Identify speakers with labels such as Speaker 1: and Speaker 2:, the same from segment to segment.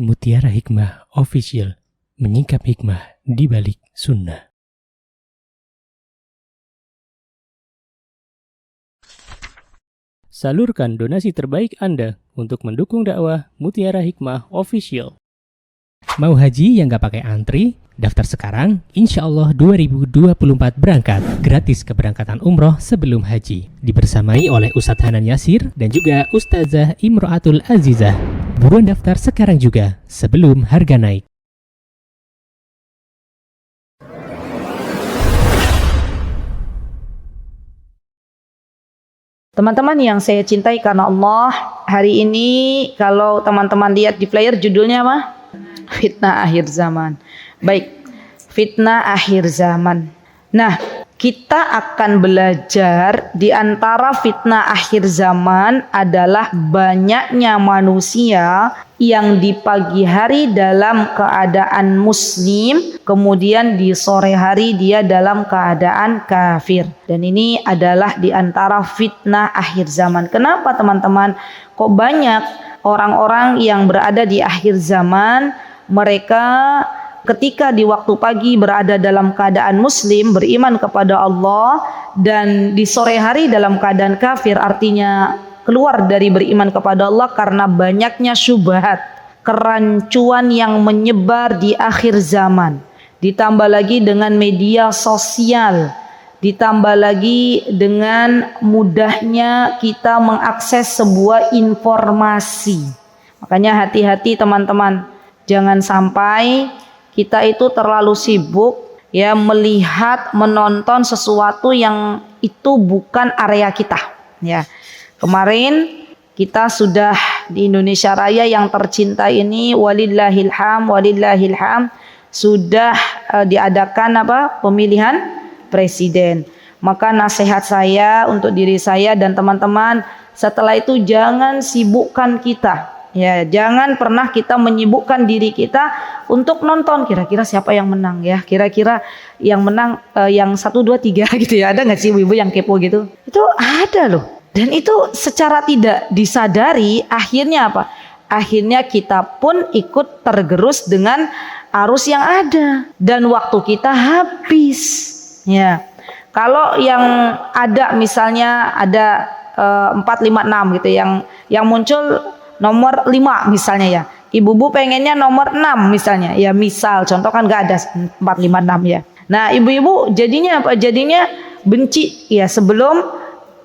Speaker 1: Mutiara Hikmah Official, menyingkap hikmah di balik sunnah. Salurkan donasi terbaik Anda untuk mendukung dakwah Mutiara Hikmah Official. Mau haji yang gak pakai antri? Daftar sekarang, insya Allah 2024 berangkat. Gratis keberangkatan umroh sebelum haji. Dibersamai oleh Ustadz Hanan Yasir dan juga Ustazah Imro'atul Azizah. Buruan daftar sekarang juga, sebelum harga naik.
Speaker 2: Teman-teman yang saya cintai karena Allah, hari ini kalau teman-teman lihat di flyer judulnya apa? Fitnah akhir zaman. Baik, fitnah akhir zaman. Nah, kita akan belajar di antara fitnah akhir zaman adalah banyaknya manusia yang di pagi hari dalam keadaan muslim, kemudian di sore hari dia dalam keadaan kafir. Dan ini adalah di antara fitnah akhir zaman. Kenapa teman-teman? Kok banyak orang-orang yang berada di akhir zaman, mereka ketika di waktu pagi berada dalam keadaan muslim, beriman kepada Allah, dan di sore hari dalam keadaan kafir, artinya keluar dari beriman kepada Allah karena banyaknya syubhat, kerancuan yang menyebar di akhir zaman. Ditambah lagi dengan media sosial, ditambah lagi dengan mudahnya kita mengakses sebuah informasi. Makanya hati-hati teman-teman, jangan sampai kita itu terlalu sibuk ya melihat, menonton sesuatu yang itu bukan area kita. Ya, kemarin kita sudah di Indonesia Raya yang tercinta ini, walillahilham, sudah diadakan pemilihan presiden. Maka nasihat saya untuk diri saya dan teman-teman, setelah itu jangan sibukkan kita. Ya, jangan pernah kita menyibukkan diri kita untuk nonton kira-kira siapa yang menang ya, kira-kira yang menang yang 1, 2, 3 gitu ya. Ada nggak sih ibu-ibu yang kepo gitu? Itu ada loh. Dan itu secara tidak disadari akhirnya apa? Akhirnya kita pun ikut tergerus dengan arus yang ada dan waktu kita habis. Ya, kalau yang ada misalnya ada 4, 5, 6 gitu yang muncul nomor 5 misalnya ya. Ibu-ibu pengennya nomor 6 misalnya. Ya misal, contoh kan gak ada 4, 5, 6 ya. Nah ibu-ibu jadinya apa? Jadinya benci ya sebelum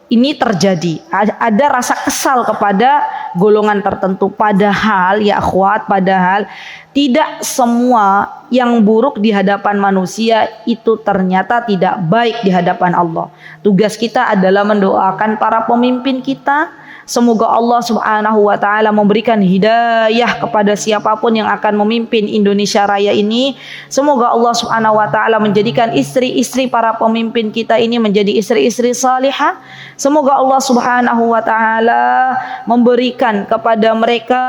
Speaker 2: ini terjadi. Ada rasa kesal kepada golongan tertentu. Padahal ya akhwat, padahal tidak semua yang buruk di hadapan manusia itu ternyata tidak baik di hadapan Allah. Tugas kita adalah mendoakan para pemimpin kita. Semoga Allah Subhanahu wa taala memberikan hidayah kepada siapapun yang akan memimpin Indonesia Raya ini. Semoga Allah Subhanahu wa taala menjadikan istri-istri para pemimpin kita ini menjadi istri-istri salihah. Semoga Allah Subhanahu wa taala memberikan kepada mereka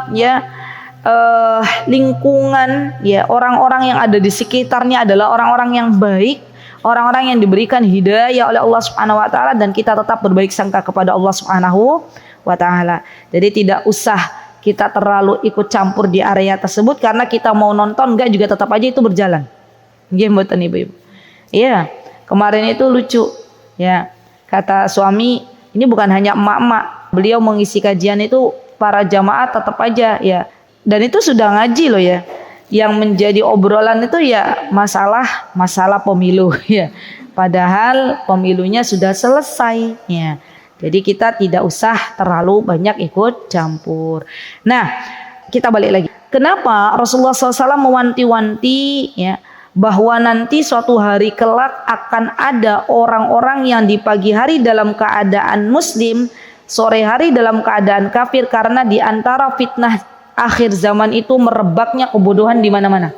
Speaker 2: ya lingkungan ya, orang-orang yang ada di sekitarnya adalah orang-orang yang baik, orang-orang yang diberikan hidayah oleh Allah Subhanahu wa taala, dan kita tetap berbaik sangka kepada Allah Subhanahu wa taala. Jadi tidak usah kita terlalu ikut campur di area tersebut, karena kita mau nonton enggak juga tetap aja itu berjalan. Nggih mboten ibu-ibu. Iya, kemarin itu lucu. Ya, kata suami, ini bukan hanya emak-emak, beliau mengisi kajian itu para jamaah tetap aja ya. Dan itu sudah ngaji loh ya. Yang menjadi obrolan itu ya masalah pemilu ya. Padahal pemilunya sudah selesai ya. Jadi kita tidak usah terlalu banyak ikut campur. Nah, kita balik lagi. Kenapa Rasulullah SAW mewanti-wanti ya bahwa nanti suatu hari kelak akan ada orang-orang yang di pagi hari dalam keadaan muslim, sore hari dalam keadaan kafir, karena di antara fitnah akhir zaman itu merebaknya kebodohan di mana-mana.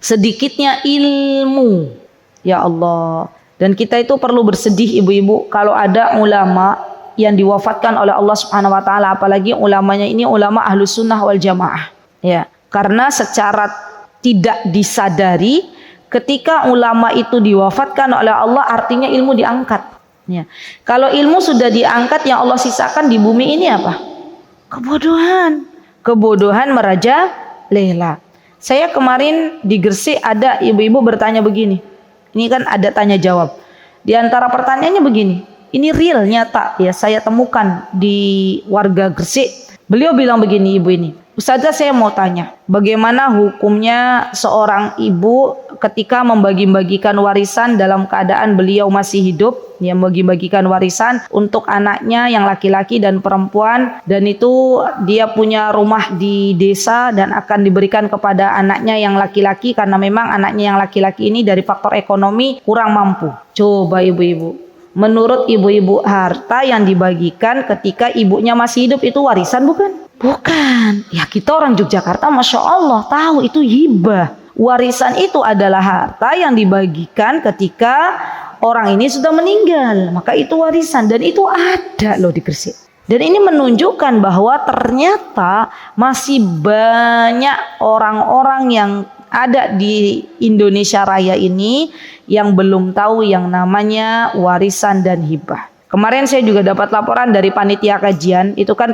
Speaker 2: Sedikitnya ilmu. Ya Allah. Dan kita itu perlu bersedih ibu-ibu kalau ada ulama yang diwafatkan oleh Allah Subhanahu wa taala, apalagi ulamanya ini ulama Ahlus Sunnah wal Jamaah. Ya, karena secara tidak disadari ketika ulama itu diwafatkan oleh Allah artinya ilmu diangkat. Ya. Kalau ilmu sudah diangkat, yang Allah sisakan di bumi ini apa? Kebodohan. Kebodohan merajalela lela. Saya kemarin di Gresik ada ibu-ibu bertanya begini. Ini kan ada tanya jawab. Di antara pertanyaannya begini. Ini real nyata ya, saya temukan di warga Gresik. Beliau bilang begini, ibu ini. Ustazah, saya mau tanya, bagaimana hukumnya seorang ibu ketika membagi-bagikan warisan dalam keadaan beliau masih hidup, ya, membagi-bagikan warisan untuk anaknya yang laki-laki dan perempuan, dan itu dia punya rumah di desa dan akan diberikan kepada anaknya yang laki-laki karena memang anaknya yang laki-laki ini dari faktor ekonomi kurang mampu. Coba ibu-ibu, menurut ibu-ibu, harta yang dibagikan ketika ibunya masih hidup itu warisan bukan? Bukan. Ya, kita orang Yogyakarta Masya Allah tahu itu hibah. Warisan itu adalah harta yang dibagikan ketika orang ini sudah meninggal. Maka itu warisan, dan itu ada loh di Gresik. Dan ini menunjukkan bahwa ternyata masih banyak orang-orang yang ada di Indonesia Raya ini yang belum tahu yang namanya warisan dan hibah. Kemarin saya juga dapat laporan dari panitia kajian, itu kan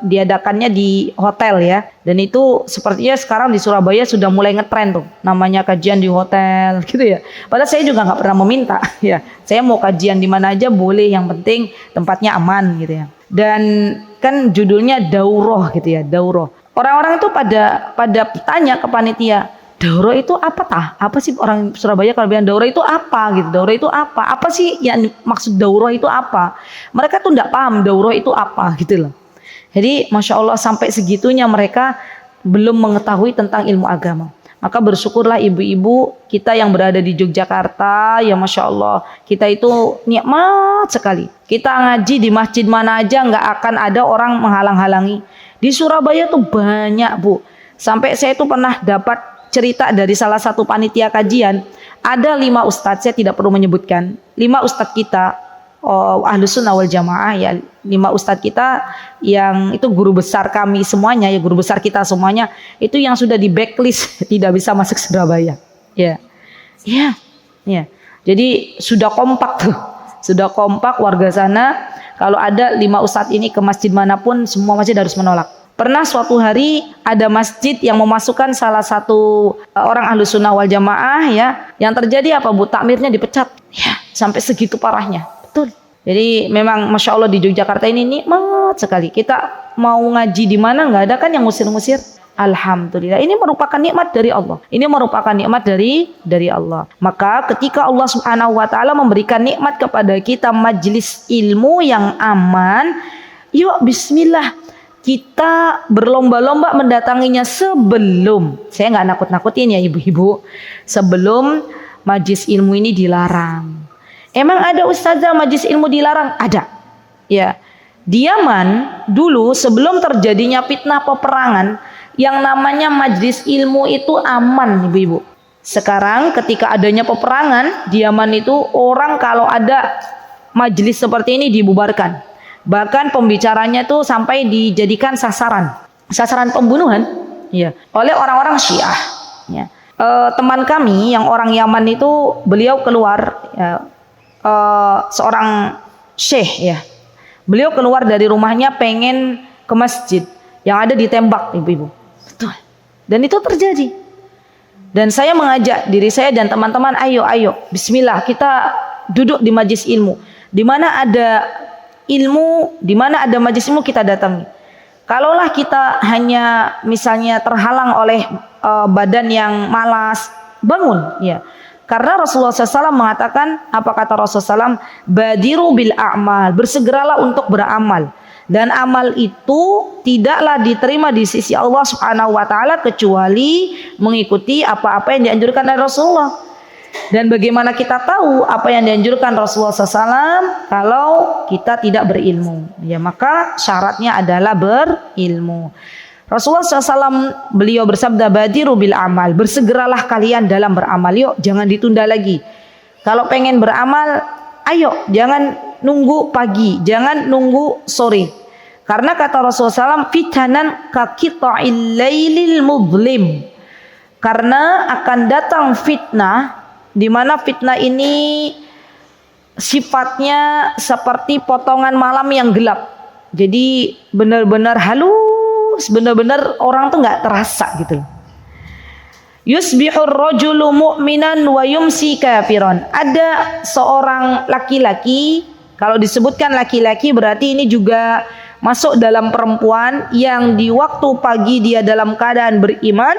Speaker 2: diadakannya di hotel ya. Dan itu sepertinya sekarang di Surabaya sudah mulai ngetren tuh, namanya kajian di hotel gitu ya. Padahal saya juga nggak pernah meminta ya. Saya mau kajian di mana aja boleh, yang penting tempatnya aman gitu ya. Dan kan judulnya daurah gitu ya, daurah. Orang-orang itu pada tanya ke panitia, daurah itu apa tah? Apa sih orang Surabaya kalau bilang daurah itu apa gitu? Daurah itu apa? Apa sih yang maksud daurah itu apa? Mereka tuh enggak paham daurah itu apa gitu loh. Jadi Masya Allah sampai segitunya mereka belum mengetahui tentang ilmu agama. Maka bersyukurlah ibu-ibu kita yang berada di Yogyakarta, ya Masya Allah, kita itu nikmat sekali. Kita ngaji di masjid mana aja nggak akan ada orang menghalang-halangi. Di Surabaya tuh banyak Bu. Sampai saya tuh pernah dapat cerita dari salah satu panitia kajian, ada 5 ustadz, saya tidak perlu menyebutkan, 5 ustadz kita, Ahlus Sunnah wal Jamaah ya, 5 ustadz kita yang itu guru besar kami semuanya, ya guru besar kita semuanya, itu yang sudah di backlist tidak bisa masuk Surabaya. Ya. Jadi sudah kompak tuh, sudah kompak warga sana. Kalau ada 5 ustadz ini ke masjid manapun, semua masjid harus menolak. Pernah suatu hari ada masjid yang memasukkan salah satu orang Ahlus Sunnah wal Jamaah ya, yang terjadi apa Bu? Takmirnya dipecat. Ya, sampai segitu parahnya. Betul. Jadi memang Masya Allah di Yogyakarta ini nikmat sekali. Kita mau ngaji di mana nggak ada kan yang ngusir-ngusir. Alhamdulillah, ini merupakan nikmat dari Allah. Ini merupakan nikmat dari Allah. Maka ketika Allah Subhanahu wa taala memberikan nikmat kepada kita majelis ilmu yang aman, yuk bismillah kita berlomba-lomba mendatanginya sebelum, saya nggak nakut-nakutin ya ibu-ibu, sebelum majelis ilmu ini dilarang. Emang ada ustazah majelis ilmu dilarang? Ada. Ya. Di Yaman dulu sebelum terjadinya fitnah peperangan, yang namanya majelis ilmu itu aman ibu-ibu. Sekarang ketika adanya peperangan di Yaman itu, orang kalau ada majelis seperti ini dibubarkan. Bahkan pembicaranya tuh sampai dijadikan sasaran pembunuhan ya, oleh orang-orang Syiah ya. Teman kami yang orang Yaman itu, beliau keluar ya, seorang syekh ya. Beliau keluar dari rumahnya pengen ke masjid, yang ada ditembak ibu-ibu. Betul. Dan itu terjadi. Dan saya mengajak diri saya dan teman-teman, ayo bismillah kita duduk di majelis ilmu. Di mana ada ilmu, di mana ada majelis ilmu kita datangi. Kalaulah kita hanya misalnya terhalang oleh badan yang malas, bangun ya. Karena Rasulullah SAW mengatakan, apa kata Rasulullah SAW? Badiru bil a'mal, bersegeralah untuk beramal. Dan amal itu tidaklah diterima di sisi Allah Subhanahu wa taala kecuali mengikuti apa-apa yang dianjurkan oleh Rasulullah. Dan bagaimana kita tahu apa yang dianjurkan Rasulullah SAW kalau kita tidak berilmu? Ya, maka syaratnya adalah berilmu. Rasulullah SAW beliau bersabda, badiru bil amal, bersegeralah kalian dalam beramal. Yuk, jangan ditunda lagi. Kalau pengen beramal, ayo, jangan nunggu pagi, jangan nunggu sore. Karena kata Rasulullah SAW, fitanan kaqita'il lailil mudlim. Karena akan datang fitnah, di mana fitnah ini sifatnya seperti potongan malam yang gelap. Jadi benar-benar halus benar-benar orang tuh nggak terasa gitu. Yusbihur rajulu mu'minan wa yumsi kafiran. Ada seorang laki-laki, kalau disebutkan laki-laki berarti ini juga masuk dalam perempuan yang di waktu pagi dia dalam keadaan beriman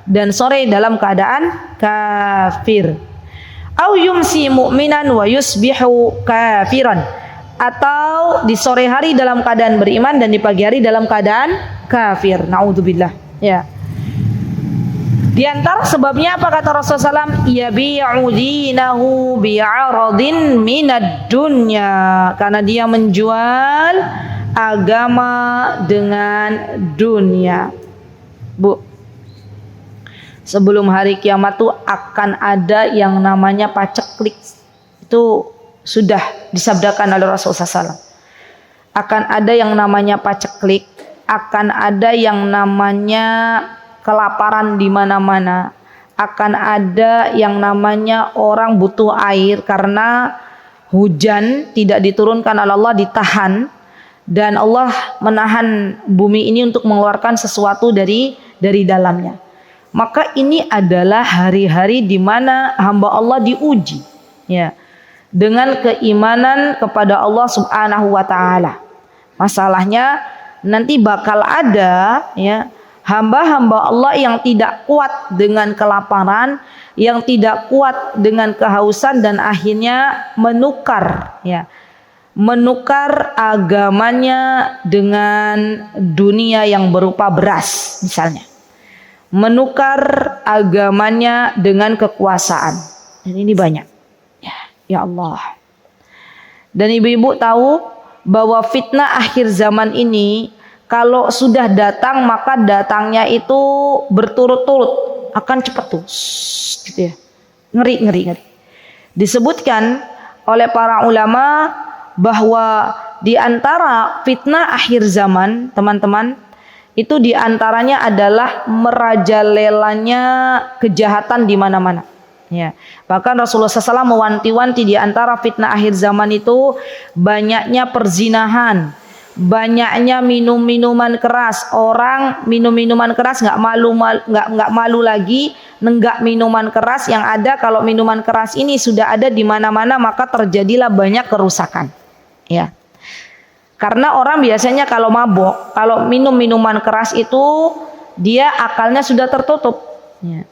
Speaker 2: dan sore dalam keadaan kafir. Au yumsi mu'minan wa yusbihu kafiran. Atau di sore hari dalam keadaan beriman dan di pagi hari dalam keadaan kafir. Naudzubillah. Ya. Di antara sebabnya apa kata Rasulullah SAW? Yabi'u dinahu bi'aradin minad dunya. Karena dia menjual agama dengan dunia. Bu, sebelum hari kiamat tuh akan ada yang namanya paceklik. Itu sudah disabdakan oleh Rasulullah SAW. Akan ada yang namanya paceklik, akan ada yang namanya kelaparan di mana-mana, akan ada yang namanya orang butuh air karena hujan tidak diturunkan oleh Allah, ditahan, dan Allah menahan bumi ini untuk mengeluarkan sesuatu dari dalamnya. Maka ini adalah hari-hari di mana hamba Allah diuji, ya, dengan keimanan kepada Allah Subhanahu wa taala. Masalahnya nanti bakal ada, ya, hamba-hamba Allah yang tidak kuat dengan kelaparan, yang tidak kuat dengan kehausan dan akhirnya menukar, ya, menukar agamanya dengan dunia yang berupa beras misalnya, menukar agamanya dengan kekuasaan. Dan ini banyak, ya Allah. Dan ibu-ibu tahu bahwa fitnah akhir zaman ini kalau sudah datang maka datangnya itu berturut-turut, akan cepat tuh, gitu ya, ngeri. Disebutkan oleh para ulama bahwa di antara fitnah akhir zaman, teman-teman, itu di antaranya adalah merajalelanya kejahatan di mana-mana. Ya, bahkan Rasulullah SAW mewanti-wanti di antara fitnah akhir zaman itu banyaknya perzinahan, banyaknya minum-minuman keras. Orang minum minuman keras nggak malu lagi nenggak minuman keras. Yang ada kalau minuman keras ini sudah ada di mana-mana maka terjadilah banyak kerusakan. Ya, karena orang biasanya kalau mabok, kalau minum minuman keras itu dia akalnya sudah tertutup. Ya.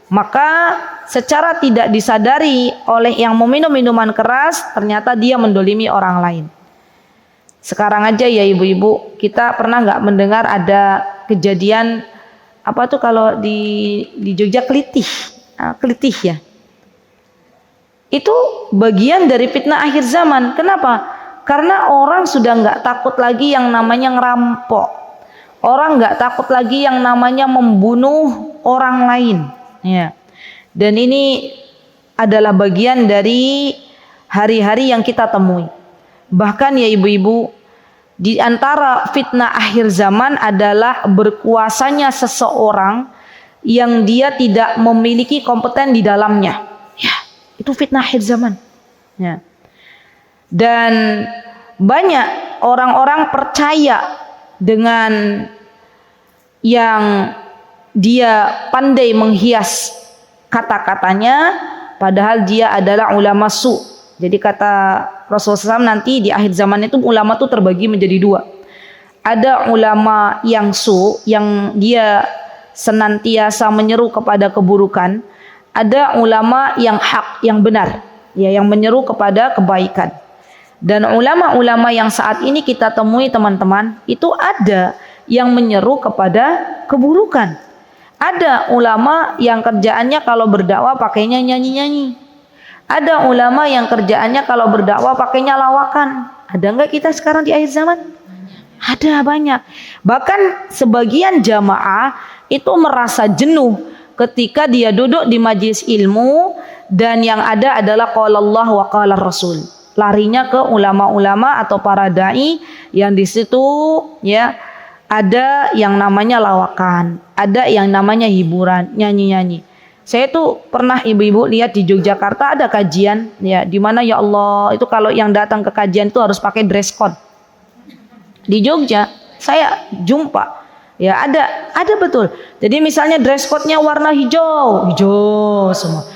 Speaker 2: Maka secara tidak disadari oleh yang meminum minuman keras ternyata dia mendolimi orang lain. Sekarang aja ya ibu-ibu, kita pernah nggak mendengar ada kejadian apa tuh kalau di Jogja kelitih ya. Itu bagian dari fitnah akhir zaman. Kenapa? Karena orang sudah nggak takut lagi yang namanya ngerampok. Orang nggak takut lagi yang namanya membunuh orang lain. Ya. Dan ini adalah bagian dari hari-hari yang kita temui. Bahkan ya ibu-ibu, di antara fitnah akhir zaman adalah berkuasanya seseorang yang dia tidak memiliki kompeten di dalamnya. Ya, itu fitnah akhir zaman. Ya. Dan banyak orang-orang percaya dengan yang dia pandai menghias kata-katanya, padahal dia adalah ulama su. Jadi kata Rasulullah SAW nanti di akhir zaman itu ulama itu terbagi menjadi dua. Ada ulama yang su, yang dia senantiasa menyeru kepada keburukan. Ada ulama yang hak, yang benar, ya, yang menyeru kepada kebaikan. Dan ulama-ulama yang saat ini kita temui teman-teman, itu ada yang menyeru kepada keburukan. Ada ulama yang kerjaannya kalau berdakwah pakainya nyanyi-nyanyi. Ada ulama yang kerjaannya kalau berdakwah pakainya lawakan. Ada enggak kita sekarang di akhir zaman? Ada banyak. Bahkan sebagian jamaah itu merasa jenuh ketika dia duduk di majelis ilmu dan yang ada adalah qala Allah wa qala Rasul. Larinya ke ulama-ulama atau para dai yang di situ, ya, ada yang namanya lawakan, ada yang namanya hiburan, nyanyi-nyanyi. Saya tuh pernah ibu-ibu lihat di Yogyakarta ada kajian, ya, di mana ya Allah itu kalau yang datang ke kajian itu harus pakai dress code. Di Jogja saya jumpa Ya ada betul. Jadi misalnya dress code-nya warna hijau, hijau semua.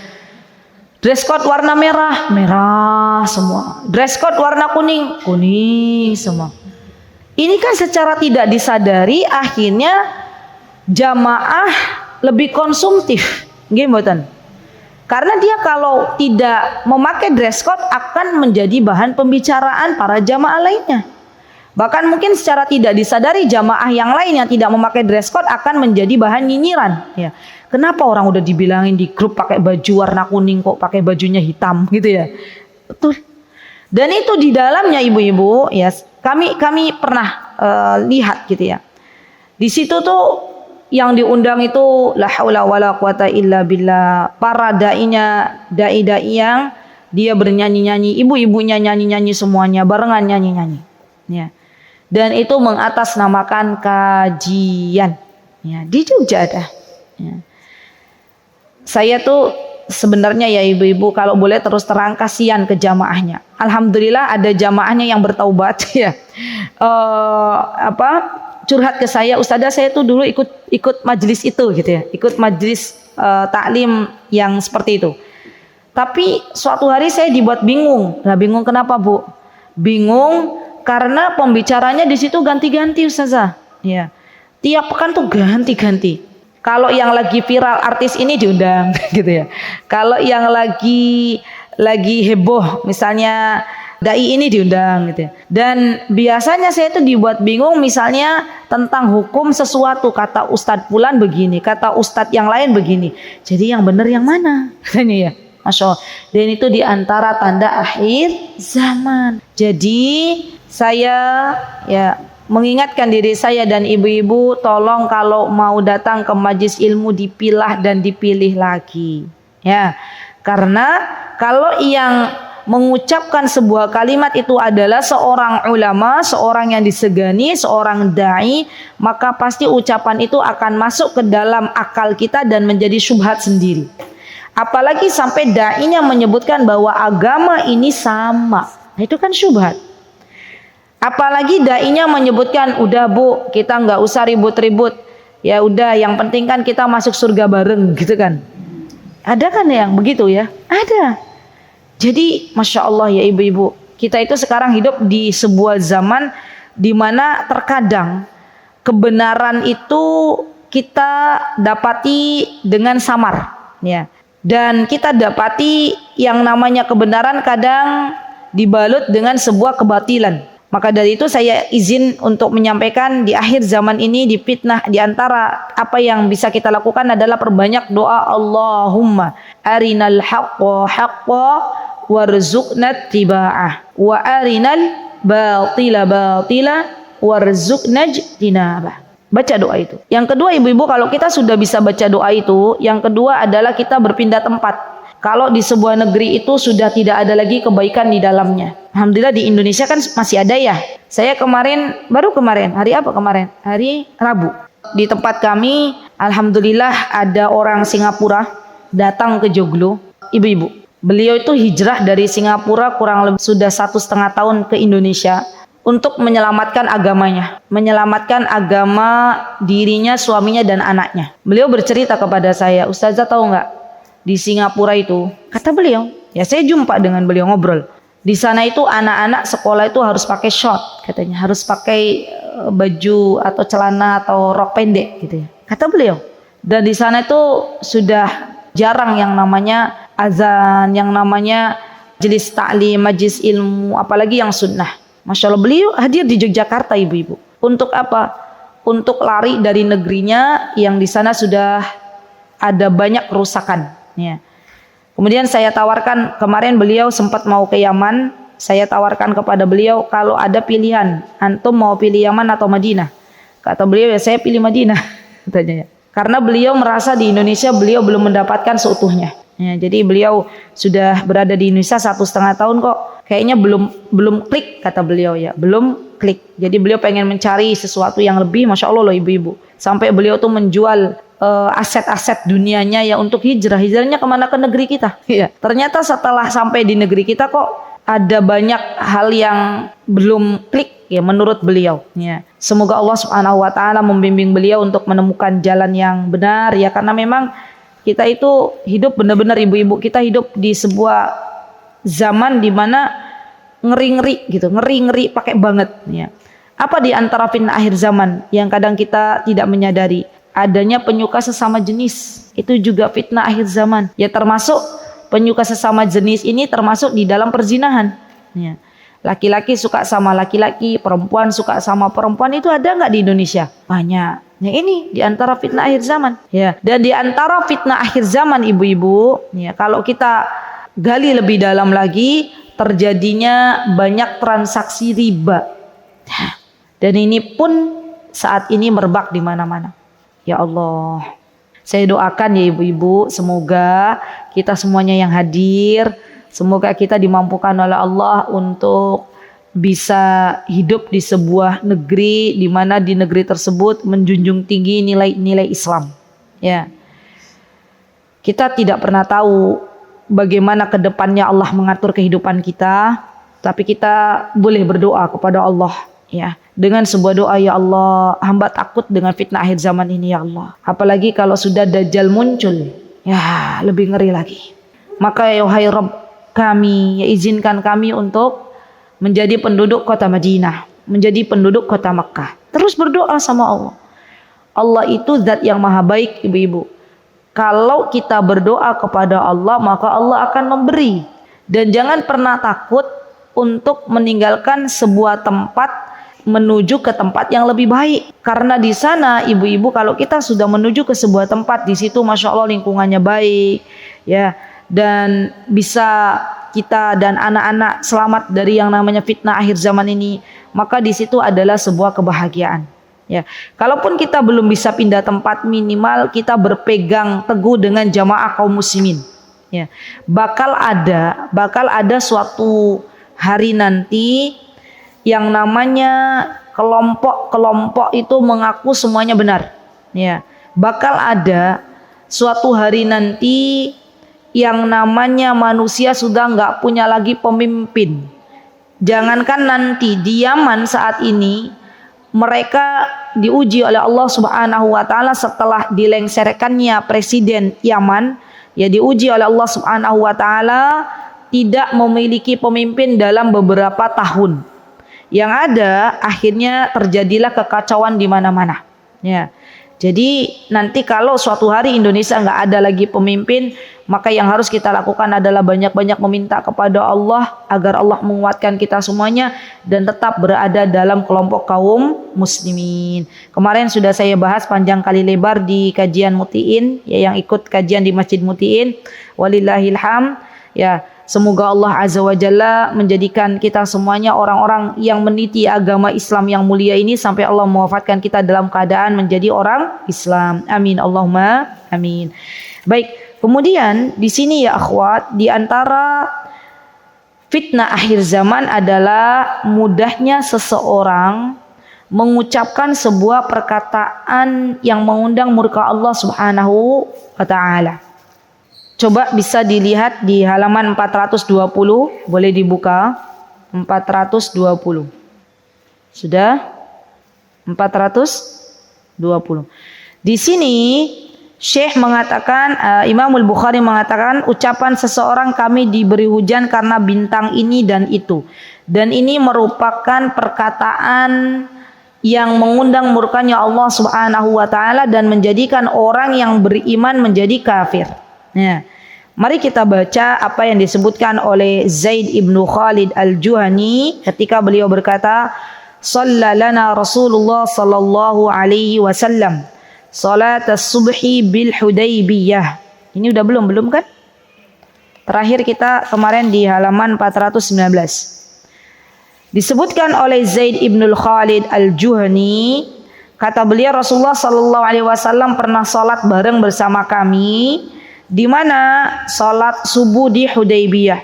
Speaker 2: Dress code warna merah, merah semua. Dress code warna kuning, kuning semua. Ini kan secara tidak disadari akhirnya jamaah lebih konsumtif, nggih mboten? Karena dia kalau tidak memakai dress code akan menjadi bahan pembicaraan para jamaah lainnya. Bahkan mungkin secara tidak disadari jamaah yang lain yang tidak memakai dress code akan menjadi bahan nyinyiran. Ya, kenapa orang udah dibilangin di grup pakai baju warna kuning kok pakai bajunya hitam gitu ya? Betul. Dan itu di dalamnya ibu-ibu ya kami pernah lihat gitu ya. Di situ tuh yang diundang itu la haula wala quwata illa billah, para dai-dai yang dia bernyanyi-nyanyi, ibu-ibunya nyanyi-nyanyi semuanya barengan nyanyi-nyanyi. Ya. Dan itu mengatasnamakan kajian. Ya, di Jogja ada. Ya. Saya tuh sebenarnya ya ibu-ibu kalau boleh terus terang kasihan ke jamaahnya. Alhamdulillah ada jamaahnya yang bertaubat ya. Curhat ke saya, ustazah saya tuh dulu ikut majelis itu gitu ya, ikut majelis taklim yang seperti itu. Tapi suatu hari saya dibuat bingung. Nah, bingung kenapa Bu? Bingung karena pembicaranya di situ ganti-ganti ustazah. Ya, tiap pekan tuh ganti-ganti. Kalau yang lagi viral artis ini diundang gitu ya. Kalau yang lagi heboh misalnya dai ini diundang gitu ya. Dan biasanya saya itu dibuat bingung misalnya tentang hukum sesuatu, kata ustadz fulan begini, kata ustadz yang lain begini. Jadi yang benar yang mana? Katanya ya. Masya Allah. Dan itu diantara tanda akhir zaman. Jadi saya ya mengingatkan diri saya dan ibu-ibu, tolong kalau mau datang ke majelis ilmu dipilah dan dipilih lagi. Ya. Karena kalau yang mengucapkan sebuah kalimat itu adalah seorang ulama, seorang yang disegani, seorang dai, maka pasti ucapan itu akan masuk ke dalam akal kita dan menjadi syubhat sendiri. Apalagi sampai dainya menyebutkan bahwa agama ini sama, nah, itu kan syubhat. Apalagi dainya menyebutkan udah Bu, kita nggak usah ribut-ribut, ya udah yang penting kan kita masuk surga bareng gitu kan. Ada kan yang begitu ya? Ada. Jadi Masya Allah ya ibu-ibu, kita itu sekarang hidup di sebuah zaman di mana terkadang kebenaran itu kita dapati dengan samar, ya. Dan kita dapati yang namanya kebenaran kadang dibalut dengan sebuah kebatilan. Maka dari itu saya izin untuk menyampaikan di akhir zaman ini di fitnah, di antara apa yang bisa kita lakukan adalah perbanyak doa Allahumma arinal haqqa haqqa warzuqna tiba'ah wa arinal batila batila warzuqna jinabah. Baca doa itu. Yang kedua ibu-ibu, kalau kita sudah bisa baca doa itu, yang kedua adalah kita berpindah tempat. Kalau di sebuah negeri itu sudah tidak ada lagi kebaikan di dalamnya. Alhamdulillah di Indonesia kan masih ada ya. Saya baru kemarin, hari apa kemarin? Hari Rabu. Di tempat kami, alhamdulillah ada orang Singapura datang ke Joglo. Ibu-ibu, beliau itu hijrah dari Singapura kurang lebih sudah 1,5 tahun ke Indonesia untuk menyelamatkan agamanya, menyelamatkan agama dirinya, suaminya dan anaknya. Beliau bercerita kepada saya, Ustazah tahu nggak di Singapura itu, kata beliau, ya saya jumpa dengan beliau ngobrol. Di sana itu anak-anak sekolah itu harus pakai short, katanya harus pakai baju atau celana atau rok pendek gitu ya. Kata beliau. Dan di sana itu sudah jarang yang namanya azan, yang namanya majelis taklim, majelis ilmu, apalagi yang sunnah. Masya Allah, beliau hadir di Yogyakarta ibu-ibu. Untuk apa? Untuk lari dari negerinya yang di sana sudah ada banyak kerusakan. Ya. Kemudian saya tawarkan, kemarin beliau sempat mau ke Yaman. Saya tawarkan kepada beliau, kalau ada pilihan, antum mau pilih Yaman atau Madinah? Kata beliau, ya saya pilih Madinah. Katanya. Karena beliau merasa di Indonesia beliau belum mendapatkan seutuhnya. Ya, jadi beliau sudah berada di Indonesia 1,5 tahun kok. Kayaknya belum klik, kata beliau ya, belum klik. Jadi beliau pengen mencari sesuatu yang lebih, Masya Allah loh ibu-ibu. Sampai beliau tuh menjual aset-aset dunianya ya untuk hijrah. Hijrahnya kemana? Ke negeri kita. Ya. Ternyata setelah sampai di negeri kita kok ada banyak hal yang belum klik ya menurut beliau. Ya. Semoga Allah Subhanahu wa taala membimbing beliau untuk menemukan jalan yang benar ya, karena memang kita itu hidup benar-benar ibu-ibu, kita hidup di sebuah zaman di mana ngeri-ngeri gitu, ngeri-ngeri pakai banget ya. Apa di antara fitnah akhir zaman yang kadang kita tidak menyadari? Adanya penyuka sesama jenis. Itu juga fitnah akhir zaman. Ya, termasuk penyuka sesama jenis ini termasuk di dalam perzinahan ya. Laki-laki suka sama laki-laki, perempuan suka sama perempuan, itu ada nggak di Indonesia? Banyak. Nah, ini di antara fitnah akhir zaman ya. Dan di antara fitnah akhir zaman ibu-ibu ya, kalau kita gali lebih dalam lagi, terjadinya banyak transaksi riba. Dan ini pun saat ini merebak di mana-mana. Ya Allah, saya doakan ya ibu-ibu, semoga kita semuanya yang hadir, semoga kita dimampukan oleh Allah untuk bisa hidup di sebuah negeri di mana di negeri tersebut menjunjung tinggi nilai-nilai Islam. Ya, kita tidak pernah tahu bagaimana kedepannya Allah mengatur kehidupan kita, tapi kita boleh berdoa kepada Allah ya, dengan sebuah doa, ya Allah, hamba takut dengan fitnah akhir zaman ini ya Allah. Apalagi kalau sudah Dajjal muncul, ya lebih ngeri lagi. Maka ya wahai Rabb kami, ya izinkan kami untuk menjadi penduduk kota Madinah, menjadi penduduk kota Makkah. Terus berdoa sama Allah. Allah itu zat yang maha baik ibu-ibu. Kalau kita berdoa kepada Allah, maka Allah akan memberi. Dan jangan pernah takut untuk meninggalkan sebuah tempat menuju ke tempat yang lebih baik. Karena di sana ibu-ibu, kalau kita sudah menuju ke sebuah tempat, di situ masya Allah lingkungannya baik ya, dan bisa kita dan anak-anak selamat dari yang namanya fitnah akhir zaman ini, maka di situ adalah sebuah kebahagiaan ya. Kalaupun kita belum bisa pindah tempat, minimal kita berpegang teguh dengan jamaah kaum muslimin ya. Bakal ada suatu hari nanti yang namanya kelompok-kelompok itu mengaku semuanya benar ya. Bakal ada suatu hari nanti yang namanya manusia sudah nggak punya lagi pemimpin. Jangankan nanti, di Yaman saat ini mereka diuji oleh Allah Subhanahu wa taala setelah dilengserkannya presiden Yaman ya, diuji oleh Allah Subhanahu wa taala tidak memiliki pemimpin dalam beberapa tahun. Yang ada akhirnya terjadilah kekacauan di mana-mana ya. Jadi nanti kalau suatu hari Indonesia nggak ada lagi pemimpin, maka yang harus kita lakukan adalah banyak-banyak meminta kepada Allah agar Allah menguatkan kita semuanya dan tetap berada dalam kelompok kaum muslimin. Kemarin sudah saya bahas panjang kali lebar di kajian Mutiin ya, yang ikut kajian di Masjid Mutiin. Walillahilham ya. Semoga Allah Azza wa Jalla menjadikan kita semuanya orang-orang yang meniti agama Islam yang mulia ini sampai Allah mewafatkan kita dalam keadaan menjadi orang Islam. Amin Allahumma amin. Baik, kemudian di sini ya akhwat, di antara fitnah akhir zaman adalah mudahnya seseorang mengucapkan sebuah perkataan yang mengundang murka Allah Subhanahu wa taala. Coba bisa dilihat di halaman 420, boleh dibuka 420. Sudah 420. Di sini Syekh mengatakan, Imam Al-Bukhari mengatakan, ucapan seseorang kami diberi hujan karena bintang ini dan itu. Dan ini merupakan perkataan yang mengundang murkanya Allah Subhanahu wa taala dan menjadikan orang yang beriman menjadi kafir. Nah, mari kita baca apa yang disebutkan oleh Zaid ibnu Khalid al-Juhani ketika beliau berkata, "Sallalana Rasulullah sallallahu alaihi wasallam salat as-subhi bil Hudaybiyah." Ini udah belum kan? Terakhir kita kemarin di halaman 419. Disebutkan oleh Zaid ibnu Khalid al-Juhani, kata beliau Rasulullah sallallahu alaihi wasallam pernah salat bareng bersama kami, di mana salat subuh di Hudaybiyah.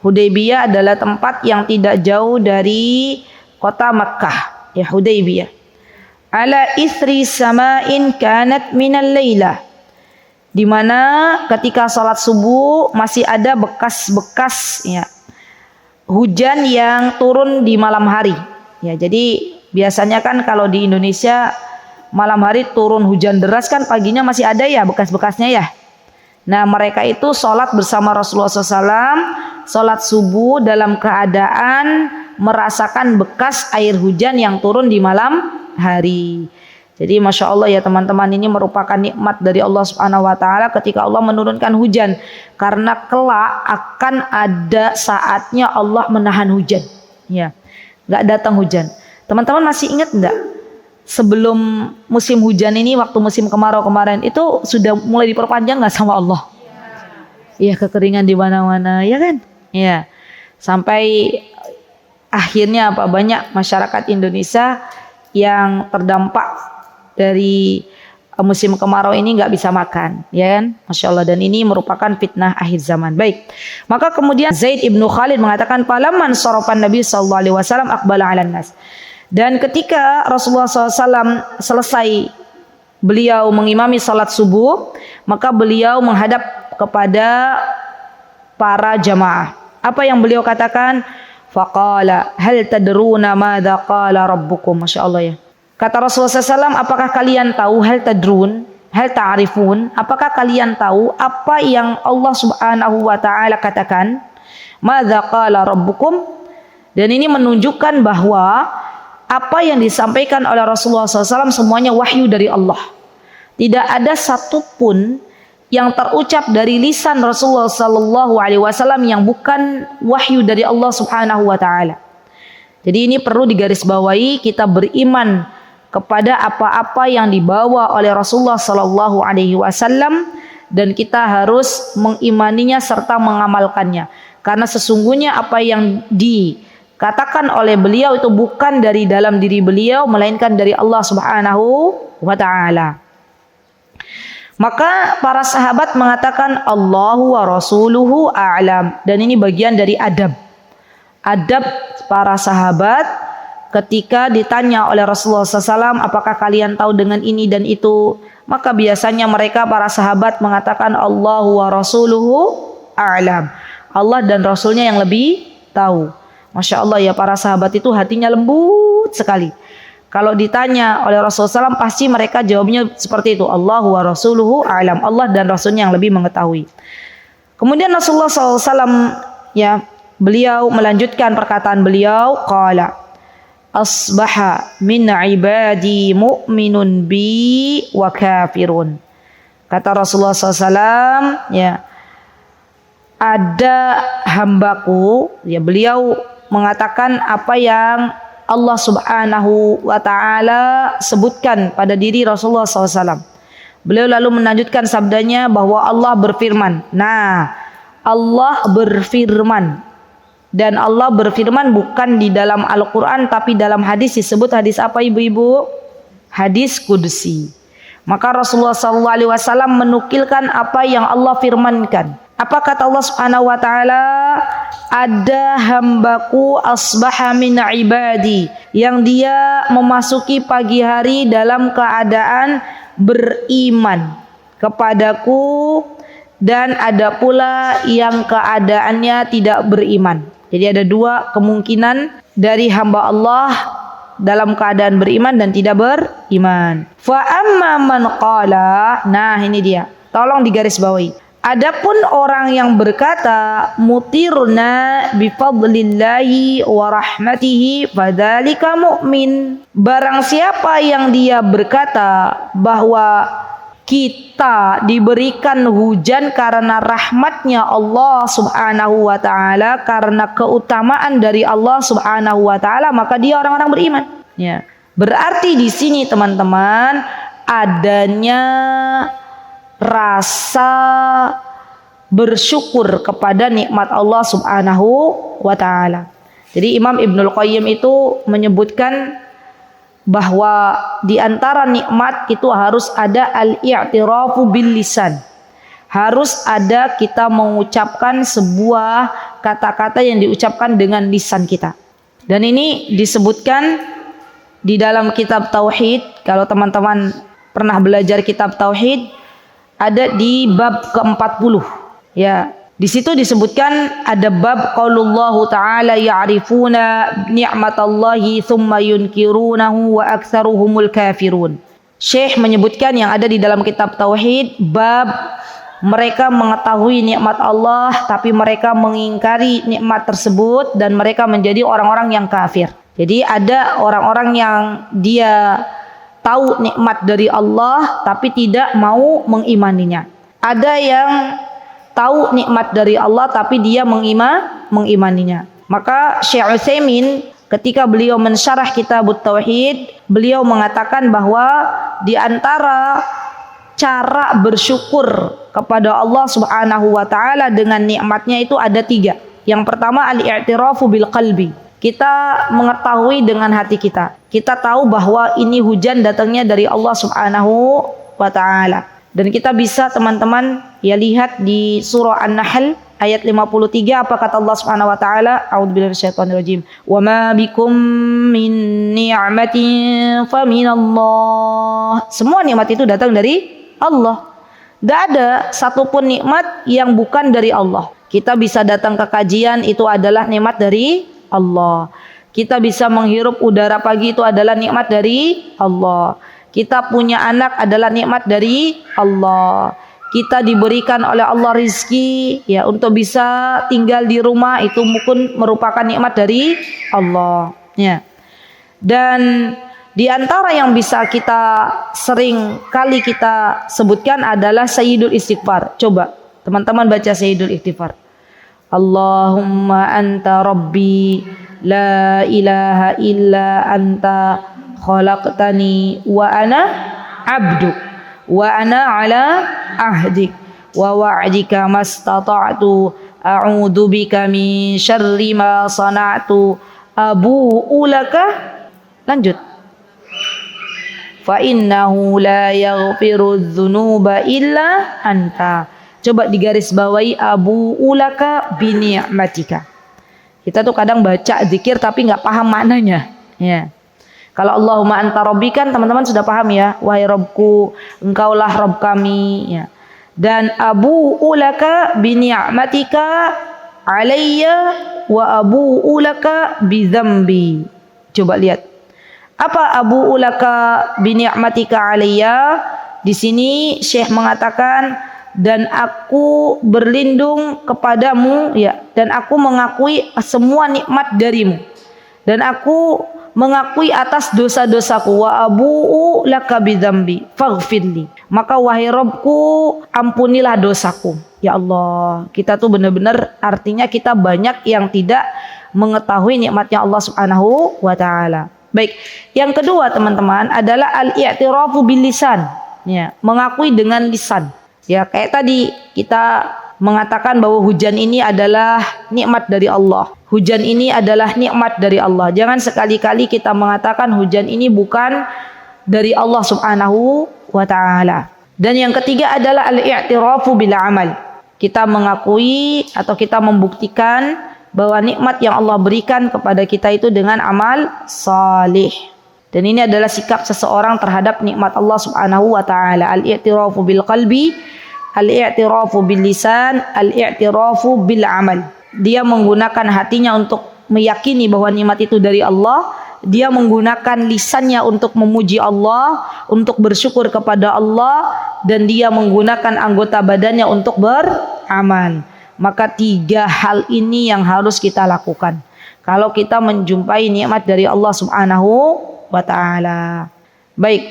Speaker 2: Hudaybiyah adalah tempat yang tidak jauh dari kota Makkah, ya Hudaybiyah. Ala isri sama'in kanat minal lailah. Di mana ketika salat subuh masih ada bekas-bekas ya hujan yang turun di malam hari. Ya, jadi biasanya kan kalau di Indonesia malam hari turun hujan deras kan paginya masih ada ya bekas-bekasnya ya. Nah mereka itu sholat bersama Rasulullah SAW, sholat subuh dalam keadaan merasakan bekas air hujan yang turun di malam hari. Jadi Masya Allah ya teman-teman, ini merupakan nikmat dari Allah Subhanahu Wa Taala ketika Allah menurunkan hujan. Karena kelak akan ada saatnya Allah menahan hujan. Ya, nggak datang hujan. Teman-teman masih ingat nggak? Sebelum musim hujan ini, waktu musim kemarau kemarin itu sudah mulai diperpanjang nggak sama Allah? Iya, kekeringan di mana-mana, ya kan? Iya. Sampai akhirnya apa? Banyak masyarakat Indonesia yang terdampak dari musim kemarau ini nggak bisa makan, ya kan? Masya Allah. Dan ini merupakan fitnah akhir zaman. Baik. Maka kemudian Zaid ibnu Khalid mengatakan, "Falamman sarafan Nabi sallallahu alaihi wasallam aqbala 'alan nas." Dan ketika Rasulullah SAW selesai beliau mengimami salat subuh, maka beliau menghadap kepada para jamaah. Apa yang beliau katakan? Faqala hal tadruna madza qala rabbukum. Masya Allah ya. Kata Rasulullah SAW, apakah kalian tahu, hal tadrun, hal ta'rifun, apakah kalian tahu apa yang Allah Subhanahu wa taala katakan? Madza qala rabbukum. Dan ini menunjukkan bahwa apa yang disampaikan oleh Rasulullah SAW semuanya wahyu dari Allah. Tidak ada satupun yang terucap dari lisan Rasulullah SAW yang bukan wahyu dari Allah Subhanahu Wa Taala. Jadi ini perlu digarisbawahi, kita beriman kepada apa-apa yang dibawa oleh Rasulullah SAW dan kita harus mengimaninya serta mengamalkannya. Karena sesungguhnya apa yang dikatakan oleh beliau itu bukan dari dalam diri beliau, melainkan dari Allah Subhanahu wa Ta'ala. Maka para sahabat mengatakan Allahu wa rasuluhu a'lam. Dan ini bagian dari adab. Adab para sahabat ketika ditanya oleh Rasulullah SAW, apakah kalian tahu dengan ini dan itu? Maka biasanya mereka para sahabat mengatakan Allahu wa rasuluhu a'lam. Allah dan Rasulnya yang lebih tahu. Masya Allah ya, para sahabat itu hatinya lembut sekali. Kalau ditanya oleh Rasulullah SAW pasti mereka jawabnya seperti itu. Allahu wa rasuluhu a'lam. Allah dan Rasulnya yang lebih mengetahui. Kemudian Rasulullah SAW ya, beliau melanjutkan perkataan beliau. Qala asbaha min ibadi mu'minun bi wa kafirun. Kata Rasulullah SAW ya, ada hambaku, ya beliau mengatakan apa yang Allah Subhanahu wa Ta'ala sebutkan pada diri Rasulullah SAW. Beliau lalu melanjutkan sabdanya bahwa Allah berfirman. Nah, Allah berfirman. Dan Allah berfirman bukan di dalam Al-Quran tapi dalam hadis. Disebut hadis apa ibu-ibu? Hadis Qudsi. Maka Rasulullah SAW menukilkan apa yang Allah firmankan. Apa kata Allah Subhanahu wa Ta'ala? Ada hambaku asbaha min ibadi, yang dia memasuki pagi hari dalam keadaan beriman kepadaku, dan ada pula yang keadaannya tidak beriman. Jadi ada dua kemungkinan dari hamba Allah dalam keadaan beriman dan tidak beriman. Fa amma man qala, nah ini dia, tolong digarisbawahi. Adapun orang yang berkata mutirna bifadlillahi wa rahmatihi fadzalika mu'min. Barang siapa yang dia berkata bahwa kita diberikan hujan karena rahmatnya Allah Subhanahu wa Ta'ala, karena keutamaan dari Allah Subhanahu wa Ta'ala, maka dia orang-orang beriman. Ya. Berarti di sini teman-teman adanya rasa bersyukur kepada nikmat Allah Subhanahu wa Ta'ala. Jadi Imam Ibnul Qayyim itu menyebutkan bahwa di antara nikmat itu harus ada al-i'tirafu bil lisan. Harus ada kita mengucapkan sebuah kata-kata yang diucapkan dengan lisan kita. Dan ini disebutkan di dalam kitab Tauhid. Kalau teman-teman pernah belajar kitab Tauhid, ada di bab ke-40 ya, Di situ disebutkan ada bab qaulullahu ta'ala ya'rifuna ni'matallahi thumma yunkirunahu wa aktsaruhumul kafirun. Syekh menyebutkan yang ada di dalam kitab Tauhid, bab mereka mengetahui nikmat Allah tapi mereka mengingkari nikmat tersebut dan mereka menjadi orang-orang yang kafir. Jadi ada orang-orang yang dia tahu nikmat dari Allah tapi tidak mau mengimaninya. Ada yang tahu nikmat dari Allah tapi dia mengimaninya. Maka Syekh Utsaimin ketika beliau mensyarah kitab Tauhid, beliau mengatakan bahwa di antara cara bersyukur kepada Allah Subhanahu wa taala dengan nikmatnya itu ada 3. Yang pertama al-i'tirafu bil qalbi. Kita mengetahui dengan hati kita. Kita tahu bahwa ini hujan datangnya dari Allah Subhanahu wa taala. Dan kita bisa teman-teman ya lihat di surah An-Nahl ayat 53 apa kata Allah Subhanahu wa taala, a'udzubillahi minasyaitonir rajim. Wa ma bikum min ni'matin faminallah. Semua nikmat itu datang dari Allah. Tidak ada satupun nikmat yang bukan dari Allah. Kita bisa datang ke kajian itu adalah nikmat dari Allah. Kita bisa menghirup udara pagi itu adalah nikmat dari Allah. Kita punya anak adalah nikmat dari Allah. Kita diberikan oleh Allah rizki ya untuk bisa tinggal di rumah itu mungkin merupakan nikmat dari Allah ya. Dan di antara yang bisa kita sering kali kita sebutkan adalah Sayyidul Istighfar. Coba teman-teman baca Sayyidul Istighfar. Allahumma anta rabbi la ilaha illa anta khalaqtani wa ana abduk wa ana ala ahdik wa wa'dika mastata'tu a'udzu bika min syarri ma sana'tu abu'u laka. Lanjut. Fa innahu la yaghfiru dzunuba illa anta. Coba digaris bawahi abu'u laka bi ni'matika. Kita tuh kadang baca zikir tapi nggak paham maknanya ya. Kalau Allahumma anta rabbi kan teman-teman sudah paham ya, wahai Rabbku engkaulah Rabb kami ya. Dan abu'u laka bi ni'matika alayya wa abu'u laka bi dzambi. Coba lihat. Apa abu'u laka bi ni'matika alayya? Di sini Syekh mengatakan dan aku berlindung kepadamu ya, dan aku mengakui semua nikmat darimu. Dan aku mengakui atas dosa-dosaku wa abu'u laka bidzambi faghfirli. Maka wahai Rabbku ampunilah dosaku. Ya Allah, kita tuh benar-benar artinya kita banyak yang tidak mengetahui nikmatnya Allah Subhanahu wa taala. Baik, yang kedua teman-teman adalah al-i'tirafu bil lisan. Ya, mengakui dengan lisan. Ya, kayak tadi kita mengatakan bahwa hujan ini adalah nikmat dari Allah. Hujan ini adalah nikmat dari Allah. Jangan sekali-kali kita mengatakan hujan ini bukan dari Allah Subhanahu wa taala. Dan yang ketiga adalah al-i'tirafu bil amal. Kita mengakui atau kita membuktikan bahwa nikmat yang Allah berikan kepada kita itu dengan amal salih. Dan ini adalah sikap seseorang terhadap nikmat Allah Subhanahu wa taala. Al-i'tirafu bil qalbi, al-i'tirafu bil lisan, al-i'tirafu bil amal. Dia menggunakan hatinya untuk meyakini bahwa nikmat itu dari Allah. Dia menggunakan lisannya untuk memuji Allah, untuk bersyukur kepada Allah, dan dia menggunakan anggota badannya untuk beramal. Maka 3 hal ini yang harus kita lakukan kalau kita menjumpai nikmat dari Allah Subhanahu wa taala. Baik,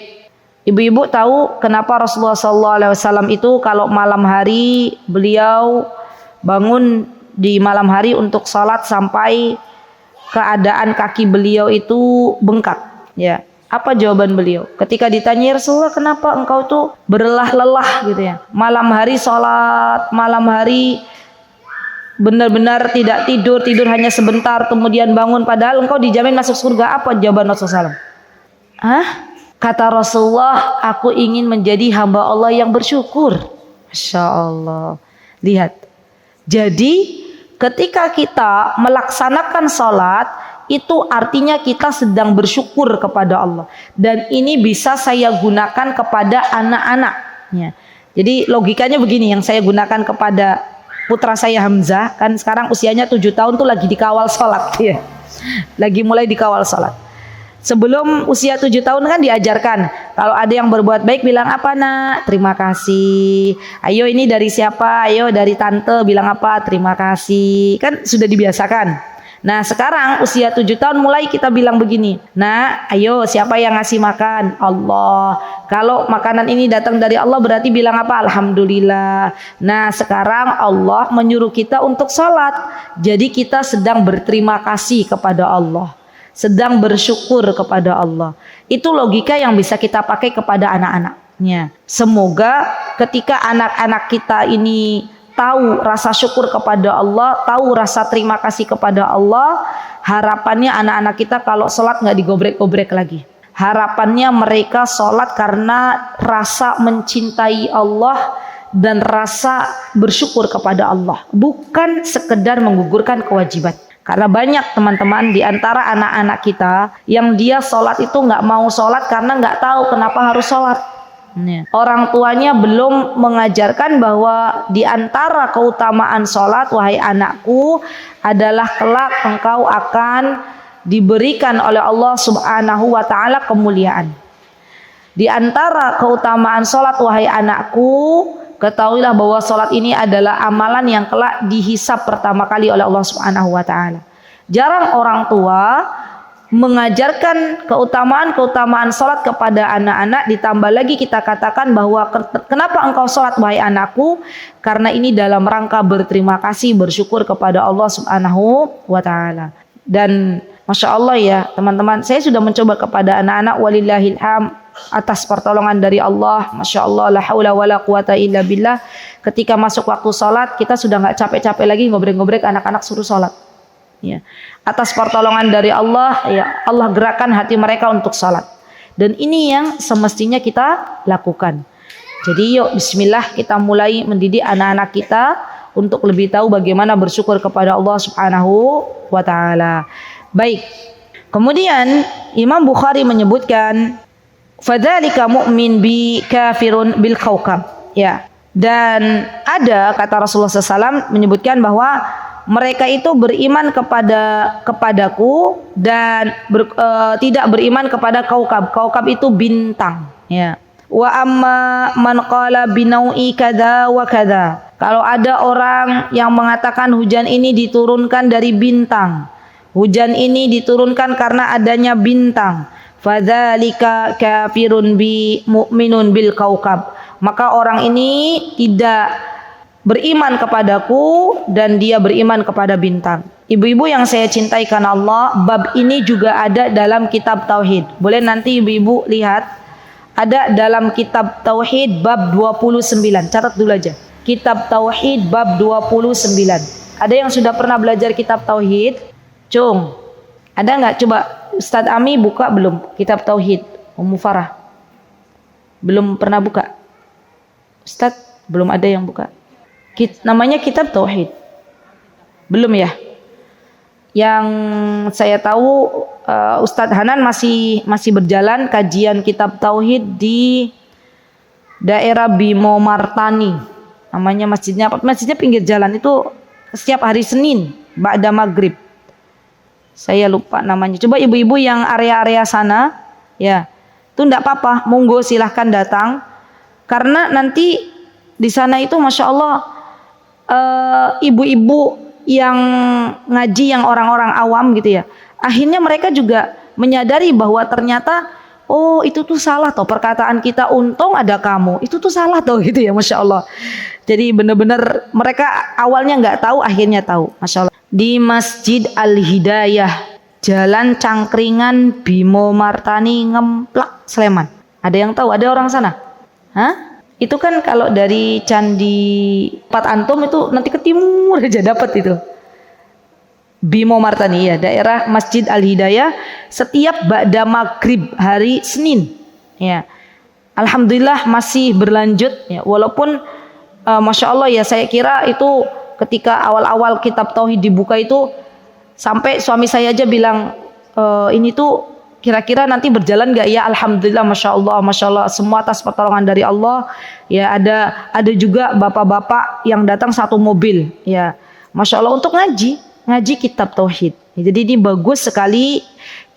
Speaker 2: ibu-ibu tahu kenapa Rasulullah SAW itu kalau malam hari beliau bangun di malam hari untuk salat sampai keadaan kaki beliau itu bengkak ya. Apa jawaban beliau ketika ditanya, Rasulullah kenapa engkau tuh berlelah-lelah gitu ya, malam hari salat, malam hari benar-benar tidak tidur hanya sebentar kemudian bangun padahal engkau dijamin masuk surga? Apa jawaban Rasulullah SAW? Kata Rasulullah, aku ingin menjadi hamba Allah yang bersyukur. Masya Allah. Lihat. Jadi ketika kita melaksanakan sholat, itu artinya kita sedang bersyukur kepada Allah. Dan ini bisa saya gunakan kepada anak-anak. Jadi logikanya begini yang saya gunakan kepada putra saya Hamzah, kan sekarang usianya 7 tahun tuh lagi dikawal sholat ya. Lagi mulai dikawal sholat. Sebelum usia 7 tahun kan diajarkan, kalau ada yang berbuat baik bilang apa nak? Terima kasih. Ayo ini dari siapa? Ayo dari tante, bilang apa? Terima kasih. Kan sudah dibiasakan. Nah sekarang usia 7 tahun mulai kita bilang begini, nah ayo siapa yang ngasih makan? Allah. Kalau makanan ini datang dari Allah berarti bilang apa? Alhamdulillah. Nah sekarang Allah menyuruh kita untuk sholat. Jadi kita sedang berterima kasih kepada Allah, sedang bersyukur kepada Allah. Itu logika yang bisa kita pakai kepada anak-anaknya. Semoga ketika anak-anak kita ini tahu rasa syukur kepada Allah, tahu rasa terima kasih kepada Allah, harapannya anak-anak kita kalau sholat nggak digobrek-gobrek lagi. Harapannya mereka sholat karena rasa mencintai Allah dan rasa bersyukur kepada Allah, bukan sekedar menggugurkan kewajiban. Karena banyak teman-teman di antara anak-anak kita yang dia sholat itu nggak mau sholat karena nggak tahu kenapa harus sholat. Orang tuanya belum mengajarkan bahwa di antara keutamaan sholat, wahai anakku, adalah kelak engkau akan diberikan oleh Allah Subhanahu wa Ta'ala kemuliaan. Di antara keutamaan sholat, wahai anakku, ketahuilah bahwa sholat ini adalah amalan yang kelak dihisab pertama kali oleh Allah Subhanahu wa Ta'ala. Jarang orang tua mengajarkan keutamaan sholat kepada anak-anak, ditambah lagi kita katakan bahwa kenapa engkau sholat wahai anakku, karena ini dalam rangka berterima kasih, bersyukur kepada Allah Subhanahu wa Ta'ala. Dan Masya Allah ya teman-teman, saya sudah mencoba kepada anak-anak, walillahil hamd, atas pertolongan dari Allah, Masya Allah, la haula wa la quwata illa billah. Ketika masuk waktu sholat, kita sudah gak capek-capek lagi ngobrek-ngobrek anak-anak suruh sholat ya. Atas pertolongan dari Allah ya, Allah gerakkan hati mereka untuk salat. Dan ini yang semestinya kita lakukan. Jadi yuk bismillah kita mulai mendidik anak-anak kita untuk lebih tahu bagaimana bersyukur kepada Allah Subhanahu wa Ta'ala. Baik. Kemudian Imam Bukhari menyebutkan fadzalika mu'min bi kafirun bil kaukab ya. Dan ada kata Rasulullah SAW menyebutkan bahwa mereka itu beriman kepadaku dan tidak beriman kepada kaukab. Kaukab itu bintang ya. Wa amma man qala binau'i kada wa kada. Kalau ada orang yang mengatakan hujan ini diturunkan dari bintang, hujan ini diturunkan karena adanya bintang, fadzalika kafirun bi mu'minun bil kaukab. Maka orang ini tidak beriman kepadaku dan dia beriman kepada bintang. Ibu-ibu yang saya cintai karena Allah, bab ini juga ada dalam kitab Tauhid. Boleh nanti ibu-ibu lihat, ada dalam kitab Tauhid bab 29. Catat dulu aja. Kitab Tauhid bab 29. Ada yang sudah pernah belajar kitab Tauhid? Cung, ada nggak? Coba Ustadz Ami buka belum kitab Tauhid? Ummu Farah belum pernah buka. Ustadz belum ada yang buka. Namanya kitab Tauhid. Belum ya? Yang saya tahu Ustadz Hanan masih berjalan kajian kitab Tauhid di daerah Bimo Martani. Namanya masjidnya apa? Masjidnya pinggir jalan itu setiap hari Senin ba'da maghrib. Saya lupa namanya. Coba ibu-ibu yang area-area sana ya. Itu enggak apa-apa, monggo silahkan datang. Karena nanti di sana itu Masya Allah ibu-ibu yang ngaji yang orang-orang awam gitu ya, akhirnya mereka juga menyadari bahwa ternyata oh itu tuh salah toh perkataan kita, untung ada kamu, itu tuh salah toh gitu ya, Masya Allah. Jadi benar-benar mereka awalnya nggak tahu, akhirnya tahu, Masya Allah. Di Masjid Al-Hidayah, Jalan Cangkringan, Bimo Martani, Ngemplak, Sleman. Ada yang tahu? Ada orang sana? Hah? Itu kan kalau dari Candi Pat Antum itu nanti ke timur aja dapat itu. Bimo Martani ya, daerah Masjid Al-Hidayah, setiap ba'da maghrib hari Senin. Ya. Alhamdulillah masih berlanjut ya, walaupun Masya Allah ya, saya kira itu ketika awal-awal kitab Tauhid dibuka itu sampai suami saya aja bilang ini tuh kira-kira nanti berjalan gak ya? Alhamdulillah, masya Allah, semua atas pertolongan dari Allah. Ya, ada juga bapak-bapak yang datang satu mobil, ya, masya Allah, untuk ngaji kitab tauhid. Jadi ini bagus sekali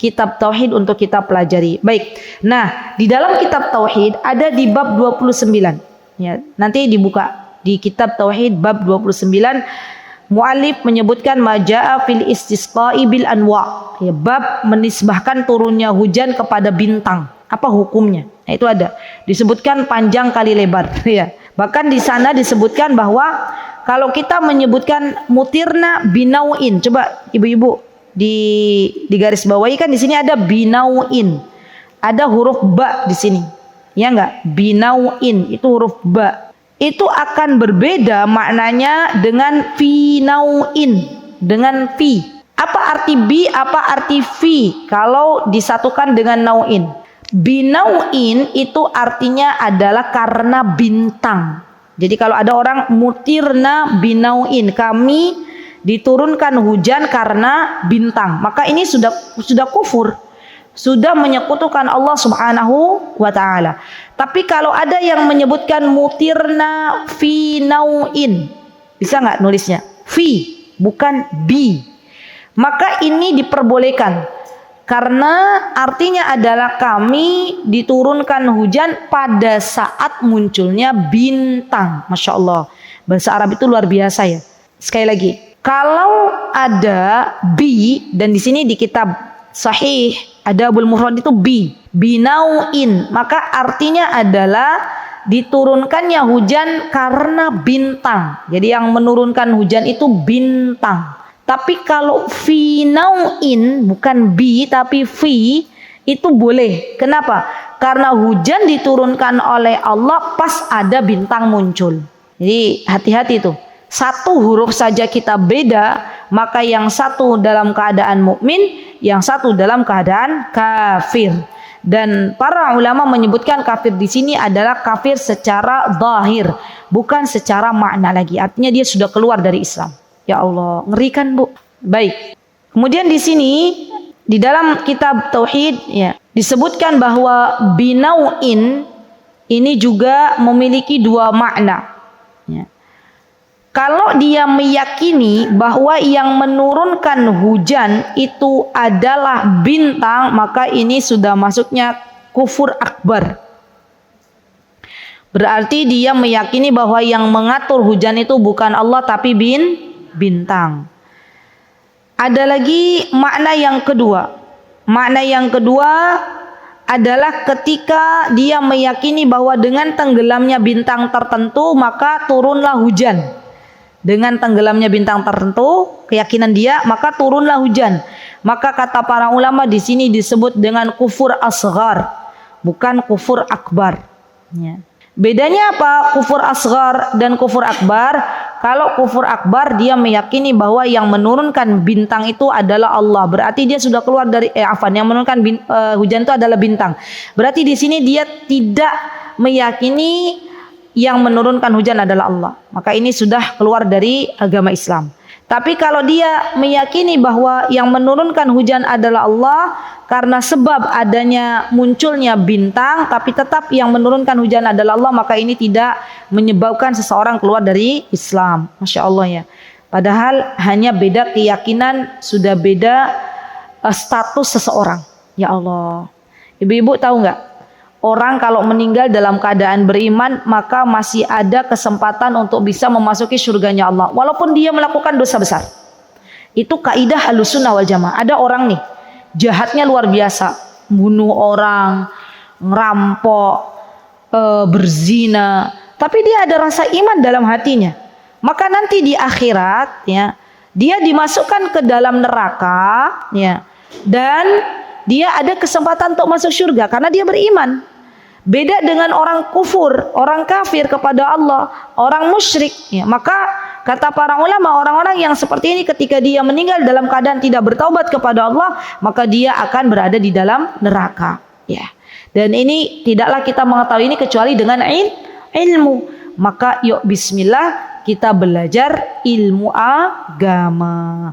Speaker 2: kitab tauhid untuk kita pelajari. Baik. Nah, di dalam kitab tauhid ada di bab 29. Ya, nanti dibuka di kitab tauhid bab 29. Mu'alif menyebutkan majaa fil istisqa'i bil anwa, ya, bab menisbahkan turunnya hujan kepada bintang. Apa hukumnya? Nah, itu ada disebutkan panjang kali lebar, ya. Bahkan di sana disebutkan bahwa kalau kita menyebutkan mutirna binauin, coba ibu-ibu di garis bawahi, kan di sini ada binauin, ada huruf ba di sini, ya enggak? Binauin itu huruf ba. Itu akan berbeda maknanya dengan fi nauin, dengan fi. Apa arti bi, apa arti fi kalau disatukan dengan nauin? Binauin itu artinya adalah karena bintang. Jadi kalau ada orang mutirna binauin, kami diturunkan hujan karena bintang, maka ini sudah kufur, sudah menyekutukan Allah Subhanahu wa taala. Tapi kalau ada yang menyebutkan mutirna fi nauin, bisa nggak nulisnya fi bukan bi, maka ini diperbolehkan karena artinya adalah kami diturunkan hujan pada saat munculnya bintang. Masya Allah, bahasa Arab itu luar biasa ya. Sekali lagi, kalau ada bi, dan di sini di kitab Sahih Adabul Mufrad itu binauin, maka artinya adalah diturunkannya hujan karena bintang. Jadi yang menurunkan hujan itu bintang. Tapi kalau fi nauin, bukan bi tapi fi, itu boleh. Kenapa? Karena hujan diturunkan oleh Allah pas ada bintang muncul. Jadi hati-hati tuh. Satu huruf saja kita beda, maka yang satu dalam keadaan mukmin, yang satu dalam keadaan kafir. Dan para ulama menyebutkan kafir di sini adalah kafir secara zahir, bukan secara makna lagi. Artinya dia sudah keluar dari Islam. Ya Allah, ngerikan Bu. Baik. Kemudian di sini di dalam kitab tauhid, ya, disebutkan bahwa binauin ini juga memiliki dua makna. Ya. Kalau dia meyakini bahwa yang menurunkan hujan itu adalah bintang, maka ini sudah masuknya kufur akbar. Berarti dia meyakini bahwa yang mengatur hujan itu bukan Allah tapi bintang. Ada lagi makna yang kedua. Makna yang kedua adalah ketika dia meyakini bahwa dengan tenggelamnya bintang tertentu maka turunlah hujan. Dengan tenggelamnya bintang tertentu, keyakinan dia, maka turunlah hujan. Maka kata para ulama di sini disebut dengan kufur asghar, bukan kufur akbar. Ya. Bedanya apa kufur asghar dan kufur akbar? Kalau kufur akbar dia meyakini bahwa yang menurunkan bintang itu adalah Allah. Berarti dia sudah keluar dari yang menurunkan hujan itu adalah bintang. Berarti di sini dia tidak meyakini yang menurunkan hujan adalah Allah, maka ini sudah keluar dari agama Islam. Tapi kalau dia meyakini bahwa yang menurunkan hujan adalah Allah karena sebab adanya munculnya bintang, tapi tetap yang menurunkan hujan adalah Allah, maka ini tidak menyebabkan seseorang keluar dari Islam. Masya Allah ya. Padahal hanya beda keyakinan, sudah beda status seseorang. Ya Allah. Ibu-ibu tahu nggak? Orang kalau meninggal dalam keadaan beriman, maka masih ada kesempatan untuk bisa memasuki surganya Allah, walaupun dia melakukan dosa besar. Itu kaidah Ahlussunnah wal Jamaah. Ada orang nih, jahatnya luar biasa, bunuh orang, ngerampok, berzina, tapi dia ada rasa iman dalam hatinya. Maka nanti di akhirat, ya, dia dimasukkan ke dalam neraka, ya, dan dia ada kesempatan untuk masuk surga karena dia beriman. Beda dengan orang kufur, orang kafir kepada Allah, orang musyrik, ya. Maka kata para ulama, orang-orang yang seperti ini ketika dia meninggal dalam keadaan tidak bertaubat kepada Allah, maka dia akan berada di dalam neraka, ya. Dan ini tidaklah kita mengetahui ini kecuali dengan ilmu. Maka yuk bismillah kita belajar ilmu agama.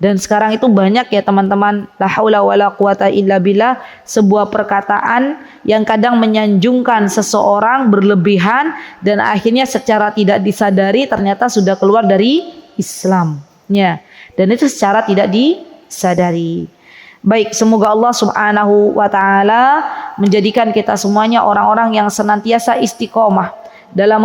Speaker 2: Dan sekarang itu banyak ya teman-teman, la haula wala quwata illa billah, sebuah perkataan yang kadang menyanjungkan seseorang berlebihan dan akhirnya secara tidak disadari ternyata sudah keluar dari Islamnya. Dan itu secara tidak disadari. Baik, semoga Allah Subhanahu wa taala menjadikan kita semuanya orang-orang yang senantiasa istiqomah dalam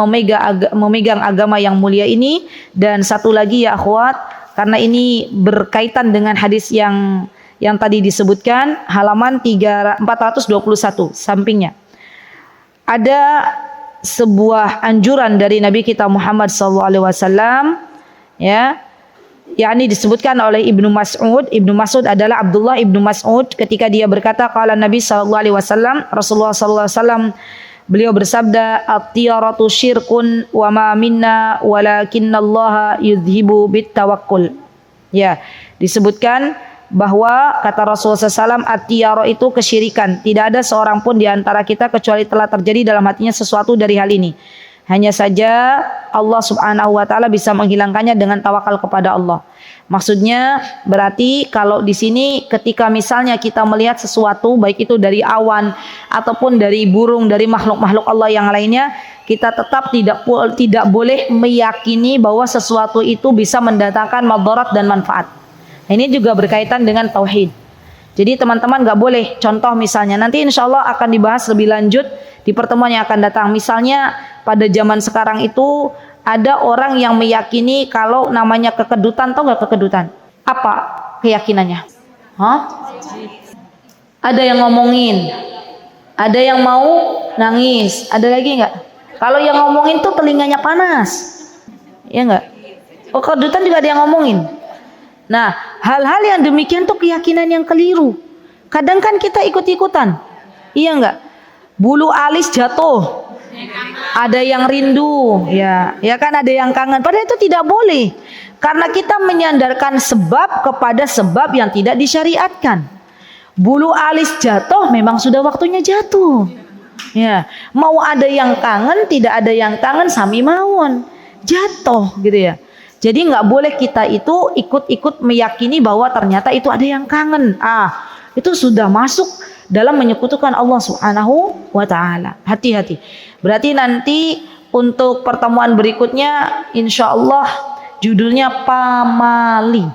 Speaker 2: memegang agama yang mulia ini. Dan satu lagi ya akhwat, karena ini berkaitan dengan hadis yang tadi disebutkan, halaman 421 sampingnya. Ada sebuah anjuran dari Nabi kita Muhammad SAW, ya, yakni disebutkan oleh Ibnu Mas'ud. Ibnu Mas'ud adalah Abdullah Ibnu Mas'ud, ketika dia berkata, qala Nabi SAW, Rasulullah SAW beliau bersabda, at-tiyaratu syirkun wa ma minna walakinnallaha yudhibu bitawakkul. Ya, disebutkan bahwa kata Rasulullah SAW, at-tiyara itu kesyirikan. Tidak ada seorang pun di antara kita kecuali telah terjadi dalam hatinya sesuatu dari hal ini. Hanya saja Allah Subhanahu wa taala bisa menghilangkannya dengan tawakal kepada Allah. Maksudnya berarti kalau di sini ketika misalnya kita melihat sesuatu, baik itu dari awan ataupun dari burung, dari makhluk-makhluk Allah yang lainnya, kita tetap tidak boleh meyakini bahwa sesuatu itu bisa mendatangkan madarat dan manfaat. Ini juga berkaitan dengan tauhid. Jadi teman-teman nggak boleh, contoh misalnya nanti insya Allah akan dibahas lebih lanjut di pertemuan yang akan datang. Misalnya pada zaman sekarang itu ada orang yang meyakini kalau namanya kekedutan, tau nggak kekedutan? Apa keyakinannya? Ada yang ngomongin, ada yang mau nangis, ada lagi nggak? Kalau yang ngomongin tuh telinganya panas, ya nggak? Oh, kekedutan juga ada yang ngomongin. Nah, hal-hal yang demikian tuh keyakinan yang keliru. Kadang kan kita ikut-ikutan, iya nggak? Bulu alis jatuh, ada yang rindu, ya kan, ada yang kangen. Padahal itu tidak boleh, karena kita menyandarkan sebab kepada sebab yang tidak disyariatkan. Bulu alis jatuh, memang sudah waktunya jatuh. Ya, mau ada yang kangen, tidak ada yang kangen, sami mawon jatuh, gitu ya. Jadi nggak boleh kita itu ikut-ikut meyakini bahwa ternyata itu ada yang kangen. Itu sudah masuk dalam menyekutukan Allah Subhanahu wa taala. Hati-hati. Berarti nanti untuk pertemuan berikutnya insya Allah judulnya pamali.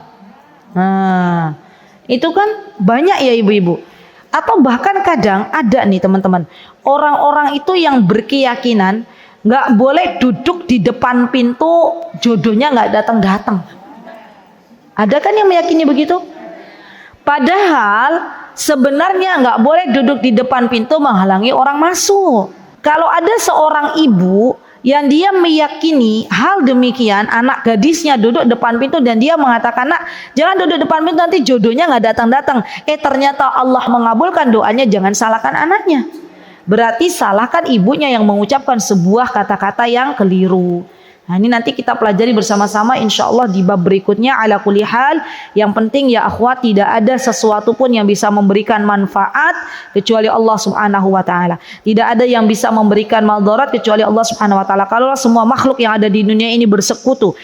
Speaker 2: Nah, itu kan banyak ya ibu-ibu. Atau bahkan kadang ada nih teman-teman, orang-orang itu yang berkeyakinan nggak boleh duduk di depan pintu, jodohnya nggak datang-datang. Ada kan yang meyakini begitu? Padahal sebenarnya nggak boleh duduk di depan pintu menghalangi orang masuk. Kalau ada seorang ibu yang dia meyakini hal demikian, anak gadisnya duduk depan pintu dan dia mengatakan, nak jangan duduk depan pintu nanti jodohnya nggak datang-datang. Ternyata Allah mengabulkan doanya, jangan salahkan anaknya. Berarti salahkan ibunya yang mengucapkan sebuah kata-kata yang keliru. Nah, ini nanti kita pelajari bersama-sama insya Allah di bab berikutnya. Ala kulli hal, yang penting ya akhwat, tidak ada sesuatu pun yang bisa memberikan manfaat kecuali Allah Subhanahu wa taala. Tidak ada yang bisa memberikan madarat kecuali Allah Subhanahu wa taala. Kalau semua makhluk yang ada di dunia ini bersatu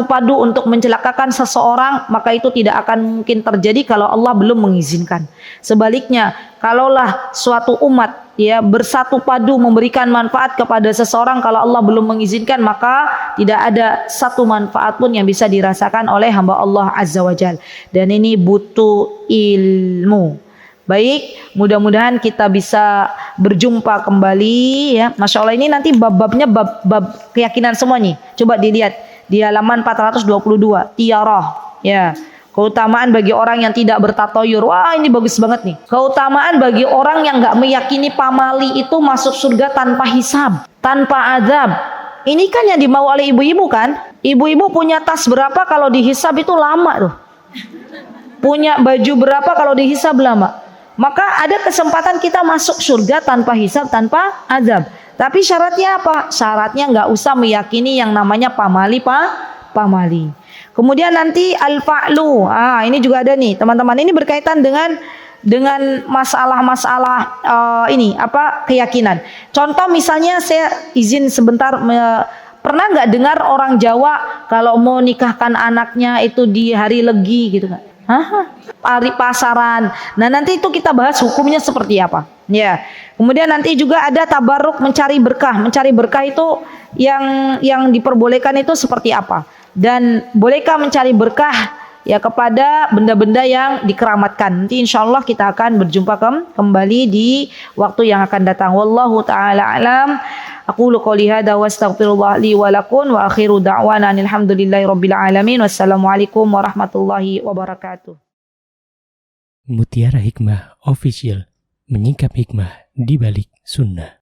Speaker 2: padu untuk mencelakakan seseorang, maka itu tidak akan mungkin terjadi kalau Allah belum mengizinkan. Sebaliknya, kalaulah suatu umat ya bersatu padu memberikan manfaat kepada seseorang, kalau Allah belum mengizinkan, maka tidak ada satu manfaat pun yang bisa dirasakan oleh hamba Allah Azza wa Jalla. Dan ini butuh ilmu. Baik, mudah-mudahan kita bisa berjumpa kembali ya. Masya Allah, ini nanti bab-babnya bab keyakinan semua nih. Coba dilihat di halaman 422, tiarah ya, keutamaan bagi orang yang tidak bertatoyur. Wah, ini bagus banget nih. Keutamaan bagi orang yang nggak meyakini pamali itu masuk surga tanpa hisab, tanpa azab. Ini kan yang dimau oleh ibu-ibu kan? Ibu-ibu punya tas berapa kalau dihisab itu lama tuh. Punya baju berapa kalau dihisab lama. Maka ada kesempatan kita masuk surga tanpa hisab, tanpa azab. Tapi syaratnya apa? Syaratnya nggak usah meyakini yang namanya pamali. Kemudian nanti al-fa'lu. Ini juga ada nih teman-teman. Ini berkaitan dengan masalah-masalah keyakinan. Contoh misalnya saya izin sebentar Pernah nggak dengar orang Jawa kalau mau nikahkan anaknya itu di hari Legi gitu kan? Hari pasaran. Nah, nanti itu kita bahas hukumnya seperti apa. Ya. Kemudian nanti juga ada tabarruk mencari berkah. Mencari berkah itu yang diperbolehkan itu seperti apa? Dan bolehkah mencari berkah ya kepada benda-benda yang dikeramatkan. Nanti insyaallah kita akan berjumpa kembali di waktu yang akan datang. Wallahu taala alam. Aqulu qouli hadza wa astaghfirullah li wa lakum wa akhiru da'wana alhamdulillahirabbil alamin. Wassalamualaikum warahmatullahi wabarakatuh.
Speaker 1: Mutiara Hikmah Official, menyingkap hikmah di balik sunnah.